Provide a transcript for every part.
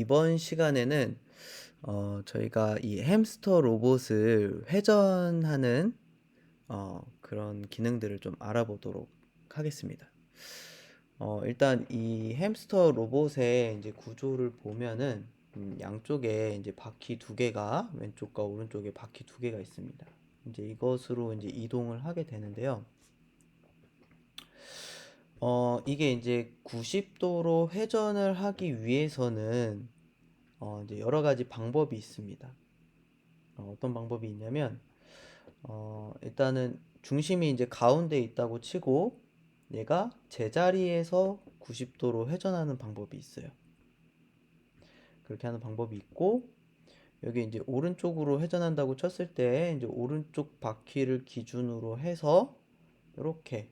이번 시간에는 저희가 이 햄스터 로봇을 회전하는 그런 기능들을 좀 알아보도록 하겠습니다. 일단 이 햄스터 로봇의 이제 구조를 보면은 양쪽에 이제 바퀴 두 개가 왼쪽과 오른쪽에 바퀴 두 개가 있습니다. 이제 이것으로 이제 이동을 하게 되는데요. 이게 이제 90도로 회전을 하기 위해서는 이제 여러 가지 방법이 있습니다. 어떤 방법이 있냐면, 일단은 중심이 이제 가운데 있다고 치고, 얘가 제자리에서 90도로 회전하는 방법이 있어요. 그렇게 하는 방법이 있고, 여기 이제 오른쪽으로 회전한다고 쳤을 때, 이제 오른쪽 바퀴를 기준으로 해서, 이렇게,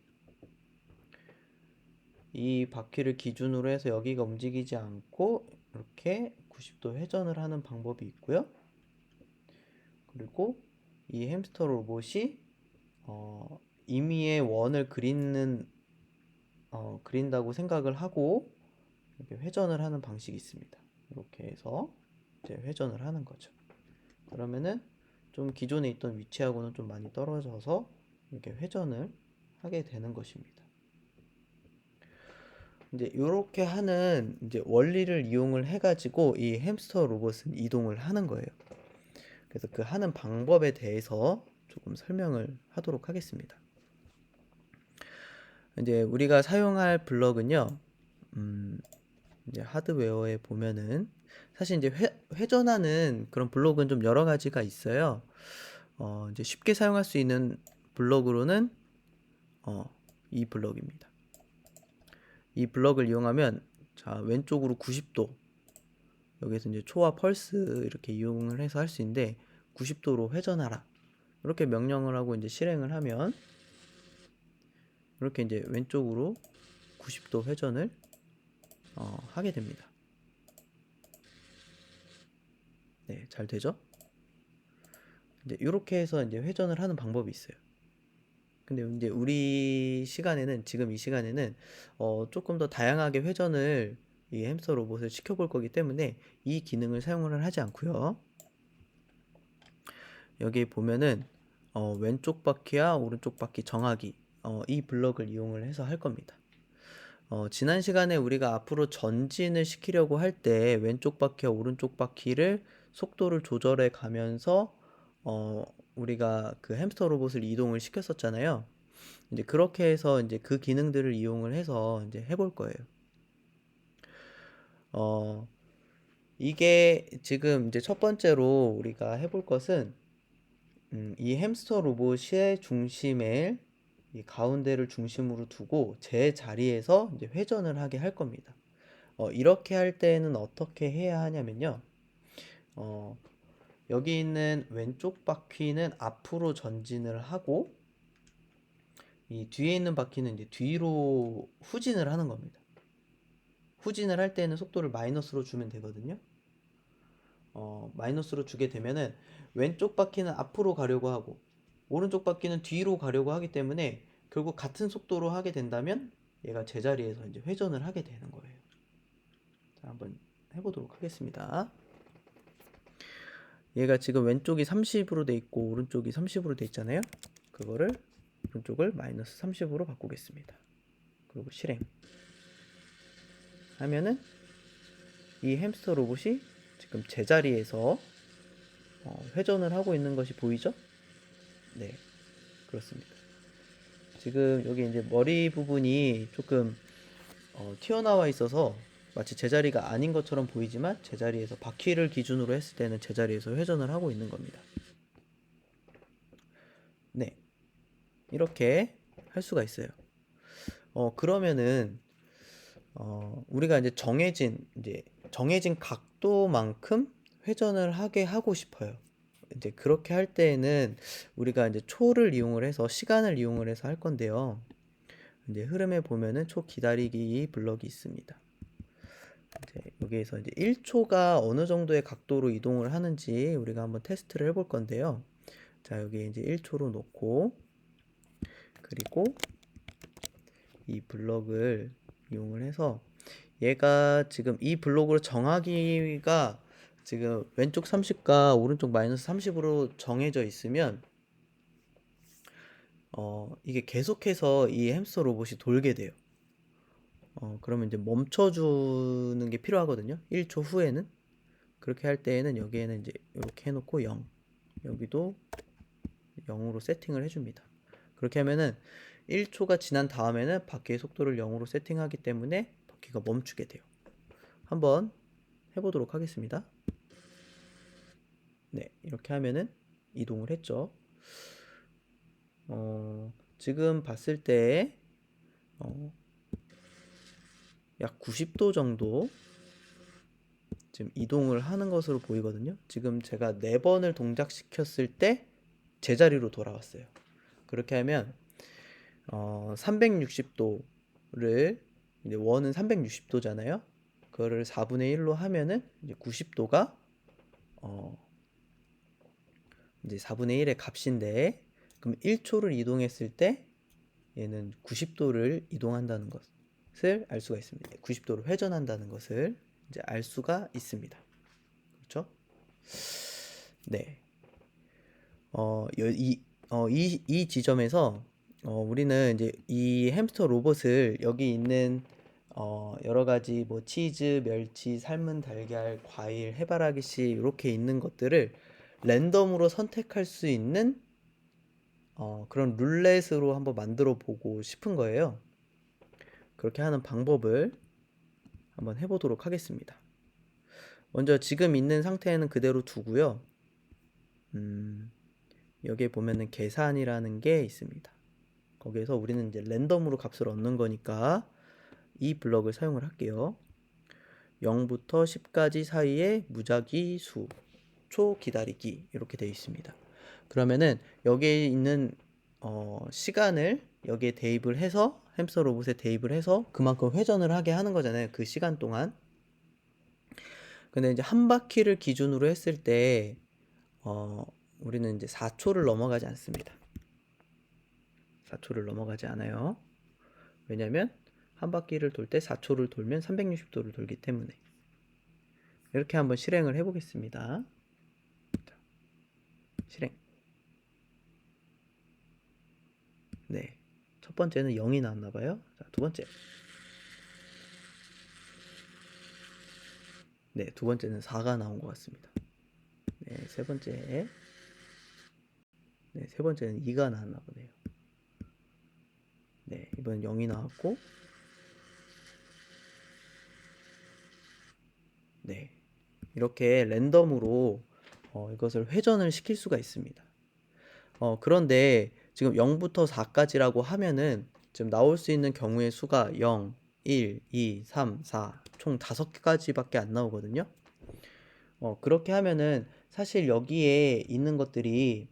이 바퀴를 기준으로 해서 여기가 움직이지 않고, 이렇게 90도 회전을 하는 방법이 있고요. 그리고 이 햄스터 로봇이 임의의 원을 그린다고 생각을 하고 이렇게 회전을 하는 방식이 있습니다. 이렇게 해서 이제 회전을 하는 거죠. 그러면은 좀 기존에 있던 위치하고는 좀 많이 떨어져서 이렇게 회전을 하게 되는 것입니다. 이제 이렇게 하는 이제 원리를 이용을 해가지고 이 햄스터 로봇은 이동을 하는 거예요. 그래서 그 하는 방법에 대해서 조금 설명을 하도록 하겠습니다. 이제 우리가 사용할 블럭은요, 이제 하드웨어에 보면은 사실 이제 회전하는 그런 블록은 좀 여러 가지가 있어요. 이제 쉽게 사용할 수 있는 블록으로는 이 블럭입니다. 이 블럭을 이용하면 자 왼쪽으로 90도 여기서 이제 초와 펄스 이렇게 이용을 해서 할 수 있는데 90도로 회전하라 이렇게 명령을 하고 이제 실행을 하면 이렇게 이제 왼쪽으로 90도 회전을 하게 됩니다. 네, 잘 되죠? 이제 이렇게 해서 이제 회전을 하는 방법이 있어요. 근데 이제 우리 시간에는 지금 이 시간에는 조금 더 다양하게 회전을 이 햄스터 로봇을 시켜볼 거기 때문에 이 기능을 사용을 하지 않고요. 여기 보면은 왼쪽 바퀴와 오른쪽 바퀴 정하기 이 블럭을 이용을 해서 할 겁니다. 지난 시간에 우리가 앞으로 전진을 시키려고 할 때 왼쪽 바퀴와 오른쪽 바퀴를 속도를 조절해 가면서 우리가 그 햄스터 로봇을 이동을 시켰었잖아요. 이제 그렇게 해서 이제 그 기능들을 이용을 해서 이제 해볼 거예요. 어, 이게 지금 이제 첫 번째로 우리가 해볼 것은 이 햄스터 로봇의 중심에 이 가운데를 중심으로 두고 제 자리에서 이제 회전을 하게 할 겁니다. 이렇게 할 때는 어떻게 해야 하냐면요. 어, 여기 있는 왼쪽 바퀴는 앞으로 전진을 하고 이 뒤에 있는 바퀴는 이제 뒤로 후진을 하는 겁니다. 후진을 할 때는 속도를 마이너스로 주면 되거든요. 마이너스로 주게 되면은 왼쪽 바퀴는 앞으로 가려고 하고 오른쪽 바퀴는 뒤로 가려고 하기 때문에 결국 같은 속도로 하게 된다면 얘가 제자리에서 이제 회전을 하게 되는 거예요. 자, 한번 해보도록 하겠습니다. 얘가 지금 왼쪽이 30으로 돼 있고 오른쪽이 30으로 돼 있잖아요. 그거를 오른쪽을 마이너스 30으로 바꾸겠습니다. 그리고 실행 하면은 이 햄스터 로봇이 지금 제자리에서 회전을 하고 있는 것이 보이죠? 네, 그렇습니다. 지금 여기 이제 머리 부분이 조금 튀어나와 있어서 마치 제자리가 아닌 것처럼 보이지만 제자리에서 바퀴를 기준으로 했을 때는 제자리에서 회전을 하고 있는 겁니다. 네, 이렇게 할 수가 있어요. 그러면은 우리가 이제 정해진 각도만큼 회전을 하게 하고 싶어요. 이제 그렇게 할 때에는 우리가 이제 초를 이용을 해서 시간을 이용을 해서 할 건데요. 이제 흐름에 보면은 초 기다리기 블럭이 있습니다. 이제 여기에서 이제 1초가 어느 정도의 각도로 이동을 하는지 우리가 한번 테스트를 해볼 건데요. 자, 여기 이제 1초로 놓고 그리고 이 블럭을 이용을 해서 얘가 지금 이 블록으로 정하기가 지금 왼쪽 30과 오른쪽 마이너스 30으로 정해져 있으면 이게 계속해서 이 햄스터 로봇이 돌게 돼요. 그러면 이제 멈춰주는 게 필요하거든요. 1초 후에는. 그렇게 할 때에는 여기에는 이제 이렇게 해놓고 0, 여기도 0으로 세팅을 해줍니다. 그렇게 하면은 1초가 지난 다음에는 바퀴의 속도를 0으로 세팅하기 때문에 바퀴가 멈추게 돼요. 한번 해보도록 하겠습니다. 네, 이렇게 하면은 이동을 했죠. 지금 봤을 때 약 90도 정도 지금 이동을 하는 것으로 보이거든요. 지금 제가 4번을 동작시켰을 때 제자리로 돌아왔어요. 그렇게 하면 360도를 이제 원은 360도잖아요. 그거를 4분의 1로 하면은 이제 90도가 이제 4분의 1의 값인데, 그럼 1초를 이동했을 때 얘는 90도를 이동한다는 것을 알 수가 있습니다. 90도를 회전한다는 것을 이제 알 수가 있습니다. 그렇죠? 네. 이 지점에서 우리는 이제 이 햄스터 로봇을 여기 있는 여러 가지 뭐 치즈, 멸치, 삶은 달걀, 과일, 해바라기 씨 이렇게 있는 것들을 랜덤으로 선택할 수 있는 그런 룰렛으로 한번 만들어 보고 싶은 거예요. 그렇게 하는 방법을 한번 해보도록 하겠습니다. 먼저 지금 있는 상태는 그대로 두고요. 여기에 보면은 계산이라는 게 있습니다. 거기에서 우리는 이제 랜덤으로 값을 얻는 거니까 이 블럭을 사용을 할게요. 0부터 10까지 사이의 무작위 수, 초 기다리기 이렇게 되어 있습니다. 그러면은 여기에 있는 시간을 여기에 대입을 해서 햄스터 로봇에 대입을 해서 그만큼 회전을 하게 하는 거잖아요. 그 시간 동안. 근데 이제 한 바퀴를 기준으로 했을 때 우리는 이제 4초를 넘어가지 않습니다. 4초를 넘어가지 않아요. 왜냐면 한 바퀴를 돌 때 4초를 돌면 360도를 돌기 때문에. 이렇게 한번 실행을 해보겠습니다. 자, 실행. 네, 첫 번째는 0이 나왔나봐요. 자, 두 번째. 네, 두 번째는 4가 나온 것 같습니다. 네, 세 번째. 네, 세 번째는 2가 나왔나 보네요. 네, 이번엔 0이 나왔고, 네, 이렇게 랜덤으로 이것을 회전을 시킬 수가 있습니다. 그런데 지금 0부터 4까지라고 하면은 지금 나올 수 있는 경우의 수가 0, 1, 2, 3, 4, 총 5개까지밖에 안 나오거든요. 그렇게 하면은 사실 여기에 있는 것들이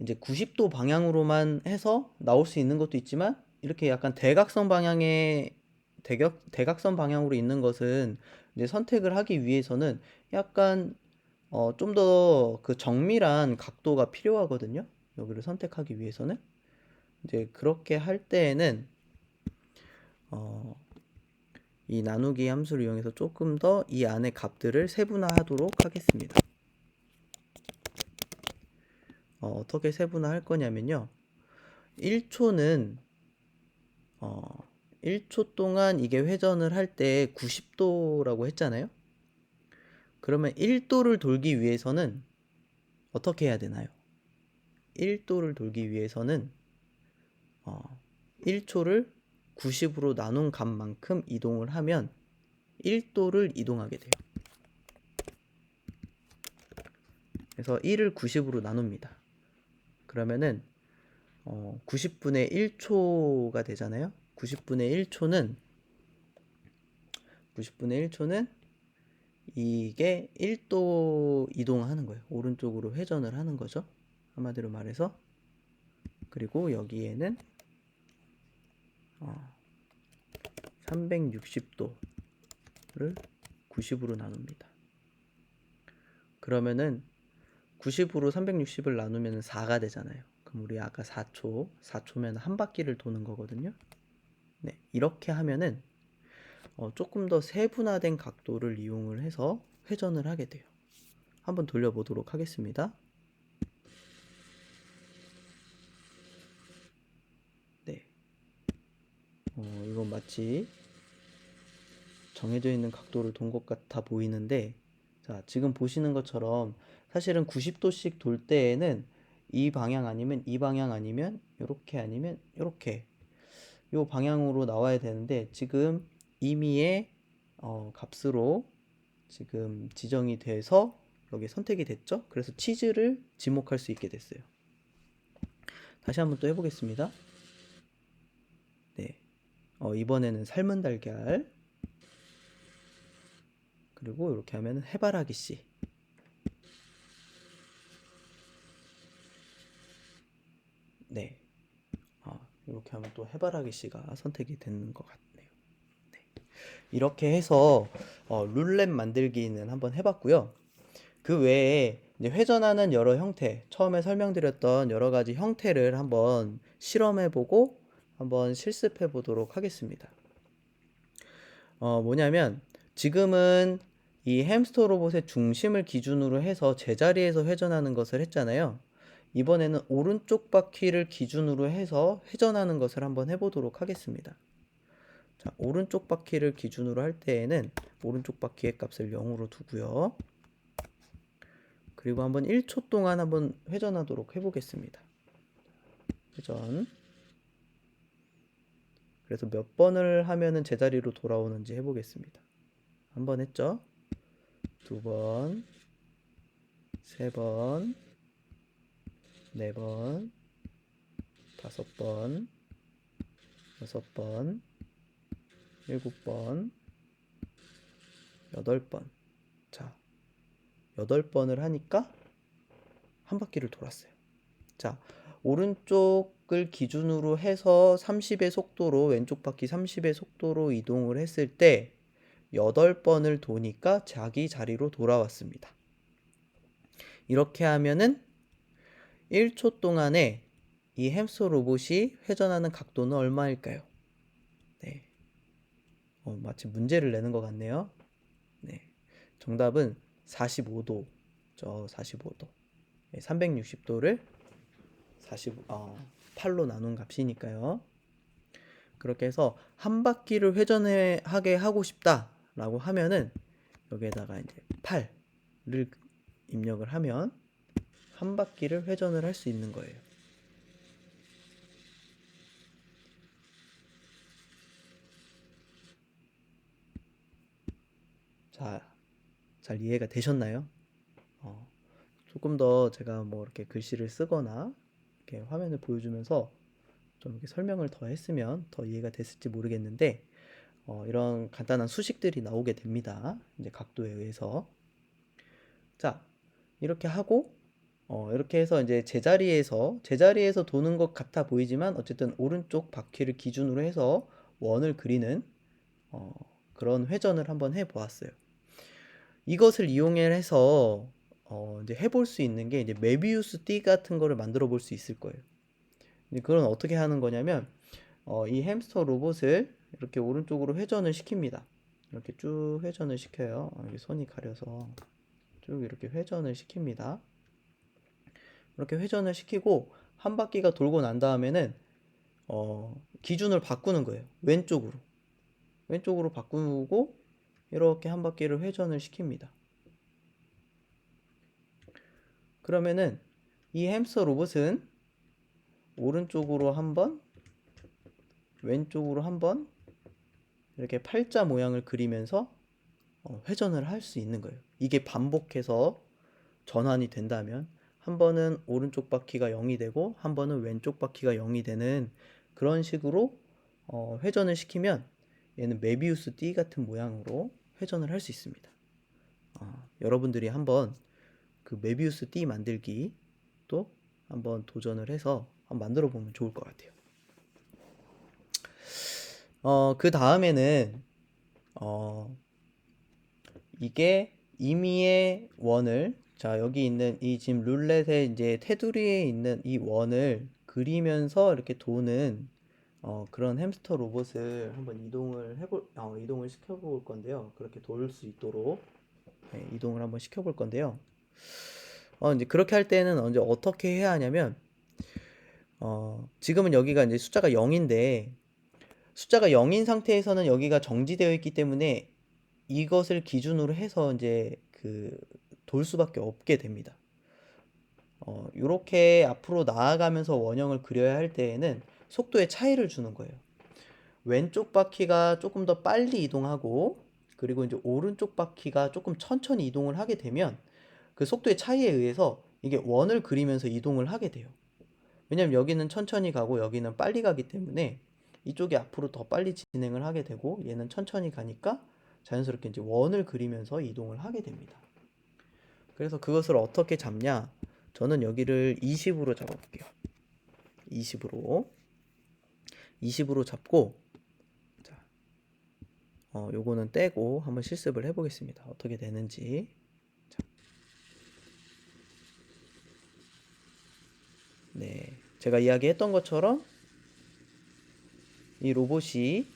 이제 90도 방향으로만 해서 나올 수 있는 것도 있지만, 이렇게 약간 대각선 방향의 대각선 방향으로 있는 것은 이제 선택을 하기 위해서는 약간 좀 더 그 정밀한 각도가 필요하거든요. 여기를 선택하기 위해서는 이제 그렇게 할 때에는 어, 이 나누기 함수를 이용해서 조금 더 이 안의 값들을 세분화하도록 하겠습니다. 어떻게 세분화할 거냐면요. 1초는 1초 동안 이게 회전을 할 때 90도라고 했잖아요. 그러면 1도를 돌기 위해서는 어떻게 해야 되나요? 1도를 돌기 위해서는 1초를 90으로 나눈 값만큼 이동을 하면 1도를 이동하게 돼요. 그래서 1을 90으로 나눕니다. 그러면은 90분의 1초가 되잖아요. 90분의 1초는 이게 1도 이동하는 거예요. 오른쪽으로 회전을 하는 거죠. 한마디로 말해서. 그리고 여기에는 360도를 90으로 나눕니다. 그러면은 90으로 360을 나누면 4가 되잖아요. 그럼 우리 아까 4초면 한 바퀴를 도는 거거든요. 네, 이렇게 하면은 조금 더 세분화된 각도를 이용을 해서 회전을 하게 돼요. 한번 돌려보도록 하겠습니다. 네. 이건 마치 정해져 있는 각도를 돈 것 같아 보이는데, 자, 지금 보시는 것처럼 사실은 90도씩 돌 때에는 이 방향 아니면 이 방향 아니면 이렇게 아니면 이렇게 이 방향으로 나와야 되는데, 지금 임의의 값으로 지금 지정이 돼서 여기 선택이 됐죠? 그래서 치즈를 지목할 수 있게 됐어요. 다시 한번 또 해보겠습니다. 네. 이번에는 삶은 달걀, 그리고 이렇게 하면 해바라기 씨. 네. 이렇게 하면 또 해바라기 씨가 선택이 되는 것 같네요. 네. 이렇게 해서 룰렛 만들기는 한번 해봤고요. 그 외에 이제 회전하는 여러 형태, 처음에 설명드렸던 여러 가지 형태를 한번 실험해보고 한번 실습해보도록 하겠습니다. 뭐냐면 지금은 이 햄스터 로봇의 중심을 기준으로 해서 제자리에서 회전하는 것을 했잖아요. 이번에는 오른쪽 바퀴를 기준으로 해서 회전하는 것을 한번 해보도록 하겠습니다. 자, 오른쪽 바퀴를 기준으로 할 때에는 오른쪽 바퀴의 값을 0으로 두고요. 그리고 한번 1초 동안 한번 회전하도록 해보겠습니다. 회전. 그래서 몇 번을 하면은 제자리로 돌아오는지 해보겠습니다. 한 번 했죠? 2번, 3번, 4번, 5번, 6번, 7번, 8번. 자, 8번을 하니까 한 바퀴를 돌았어요. 자, 오른쪽을 기준으로 해서 30의 속도로, 왼쪽 바퀴 30의 속도로 이동을 했을 때 8번을 도니까 자기 자리로 돌아왔습니다. 이렇게 하면은 1초 동안에 이 햄스터 로봇이 회전하는 각도는 얼마일까요? 네. 마치 문제를 내는 것 같네요. 네. 정답은 45도. 45도. 360도를 8로 나눈 값이니까요. 그렇게 해서 한 바퀴를 회전하게 하고 싶다라고 하면은 여기에다가 이제 8를 입력을 하면 한 바퀴를 회전을 할 수 있는 거예요. 자, 잘 이해가 되셨나요? 조금 더 제가 뭐 이렇게 글씨를 쓰거나 이렇게 화면을 보여주면서 좀 이렇게 설명을 더 했으면 더 이해가 됐을지 모르겠는데, 이런 간단한 수식들이 나오게 됩니다. 이제 각도에 의해서. 자, 이렇게 하고, 이렇게 해서 이제 제자리에서 도는 것 같아 보이지만, 어쨌든 오른쪽 바퀴를 기준으로 해서 원을 그리는, 그런 회전을 한번 해 보았어요. 이것을 이용해서, 이제 해볼 수 있는 게 이제 메비우스 띠 같은 거를 만들어 볼 수 있을 거예요. 그건 어떻게 하는 거냐면, 이 햄스터 로봇을 이렇게 오른쪽으로 회전을 시킵니다. 이렇게 쭉 회전을 시켜요. 여기 손이 가려서 쭉 이렇게 회전을 시킵니다. 이렇게 회전을 시키고 한 바퀴가 돌고 난 다음에는 기준을 바꾸는 거예요. 왼쪽으로 바꾸고 이렇게 한 바퀴를 회전을 시킵니다. 그러면은 이 햄스터 로봇은 오른쪽으로 한 번, 왼쪽으로 한 번 이렇게 팔자 모양을 그리면서 회전을 할 수 있는 거예요. 이게 반복해서 전환이 된다면 한 번은 오른쪽 바퀴가 0이 되고 한 번은 왼쪽 바퀴가 0이 되는 그런 식으로 회전을 시키면 얘는 메비우스 띠 같은 모양으로 회전을 할 수 있습니다. 여러분들이 한번 그 메비우스 띠 만들기 또 한번 도전을 해서 한번 만들어 보면 좋을 것 같아요. 그 다음에는 이게 임의의 원을, 자, 여기 있는 이 지금 룰렛의 이제 테두리에 있는 이 원을 그리면서 이렇게 도는 그런 햄스터 로봇을 한번 이동을 시켜볼 건데요. 그렇게 돌 수 있도록 이동을 한번 시켜볼 건데요. 이제 그렇게 할 때는 이제 어떻게 해야 하냐면, 지금은 여기가 이제 숫자가 0인데, 숫자가 0인 상태에서는 여기가 정지되어 있기 때문에 이것을 기준으로 해서 이제 돌 수밖에 없게 됩니다. 요렇게 앞으로 나아가면서 원형을 그려야 할 때에는 속도의 차이를 주는 거예요. 왼쪽 바퀴가 조금 더 빨리 이동하고, 그리고 이제 오른쪽 바퀴가 조금 천천히 이동을 하게 되면 그 속도의 차이에 의해서 이게 원을 그리면서 이동을 하게 돼요. 왜냐면 여기는 천천히 가고 여기는 빨리 가기 때문에 이쪽이 앞으로 더 빨리 진행을 하게 되고, 얘는 천천히 가니까 자연스럽게 이제 원을 그리면서 이동을 하게 됩니다. 그래서 그것을 어떻게 잡냐? 저는 여기를 20으로 잡아볼게요. 20으로 잡고, 자, 요거는 떼고 한번 실습을 해보겠습니다. 어떻게 되는지. 자, 네, 제가 이야기했던 것처럼 이 로봇이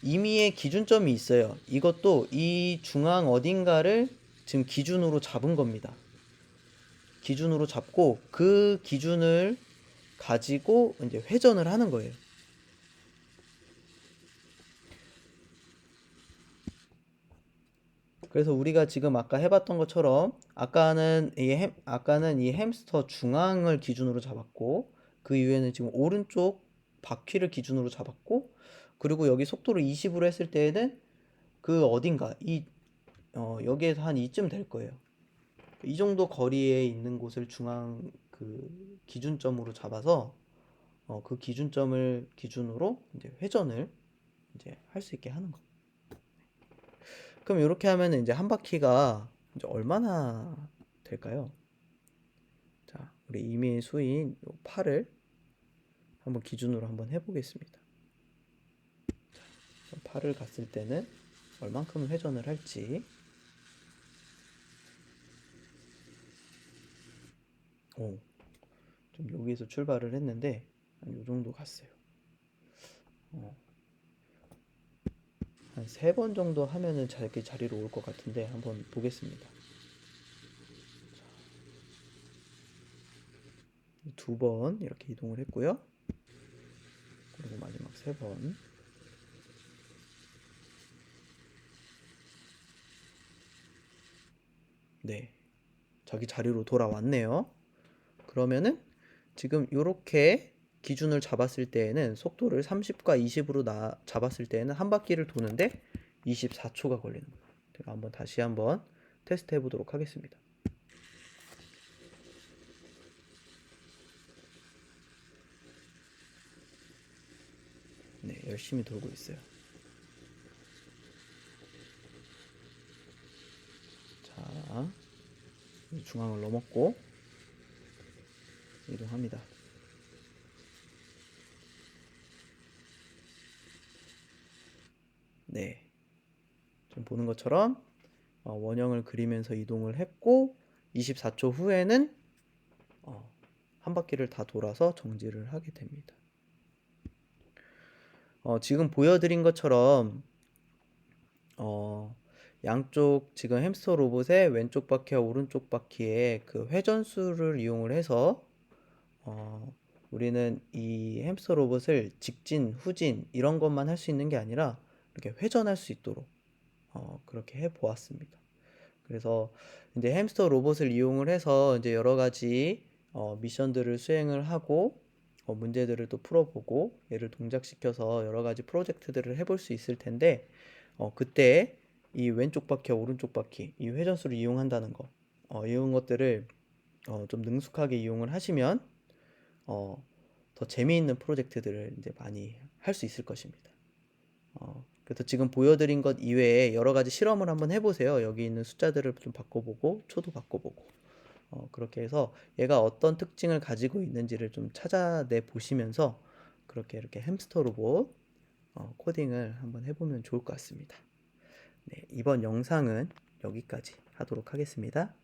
임의의 기준점이 있어요. 이것도 이 중앙 어딘가를 지금 기준으로 잡은 겁니다. 기준으로 잡고 그 기준을 가지고 이제 회전을 하는 거예요. 그래서 우리가 지금 아까 해봤던 것처럼 아까는 이 햄스터 중앙을 기준으로 잡았고, 그 이후에는 지금 오른쪽 바퀴를 기준으로 잡았고, 그리고 여기 속도를 20으로 했을 때에는 그 어딘가 여기에서 한 이쯤 될 거예요. 이 정도 거리에 있는 곳을 중앙 기준점으로 잡아서 그 기준점을 기준으로 이제 회전을 이제 할 수 있게 하는 거. 그럼 이렇게 하면 이제 한 바퀴가 이제 얼마나 될까요? 자, 우리 임의의 수인 요 8을 한번 기준으로 한번 해보겠습니다. 8을 갔을 때는 얼만큼 회전을 할지. 좀 여기에서 출발을 했는데 한 요 정도 갔어요. 한 3번 정도 하면은 자리로 올 것 같은데 한번 보겠습니다. 2번 이렇게 이동을 했고요. 그리고 마지막 3번. 네, 자기 자리로 돌아왔네요. 그러면은 지금 이렇게 기준을 잡았을 때에는 속도를 30과 20으로 잡았을 때에는 한 바퀴를 도는데 24초가 걸리는 거예요. 제가 다시 한번 테스트 해보도록 하겠습니다. 네, 열심히 돌고 있어요. 자, 중앙을 넘었고 이동합니다. 네, 지금 보는 것처럼 원형을 그리면서 이동을 했고 24초 후에는 한 바퀴를 다 돌아서 정지를 하게 됩니다. 지금 보여드린 것처럼 양쪽 지금 햄스터 로봇의 왼쪽 바퀴와 오른쪽 바퀴의 그 회전수를 이용을 해서 우리는 이 햄스터 로봇을 직진, 후진 이런 것만 할 수 있는 게 아니라 이렇게 회전할 수 있도록 그렇게 해 보았습니다. 그래서 이제 햄스터 로봇을 이용을 해서 이제 여러 가지 미션들을 수행을 하고 문제들을 또 풀어보고 얘를 동작시켜서 여러 가지 프로젝트들을 해볼 수 있을 텐데 그때 이 왼쪽 바퀴와 오른쪽 바퀴 이 회전수를 이용한다는 거 이런 것들을 좀 능숙하게 이용을 하시면 더 재미있는 프로젝트들을 이제 많이 할 수 있을 것입니다. 그래서 지금 보여드린 것 이외에 여러 가지 실험을 한번 해보세요. 여기 있는 숫자들을 좀 바꿔보고 초도 바꿔보고 그렇게 해서 얘가 어떤 특징을 가지고 있는지를 좀 찾아내 보시면서 그렇게 이렇게 햄스터 로봇 코딩을 한번 해보면 좋을 것 같습니다. 네, 이번 영상은 여기까지 하도록 하겠습니다.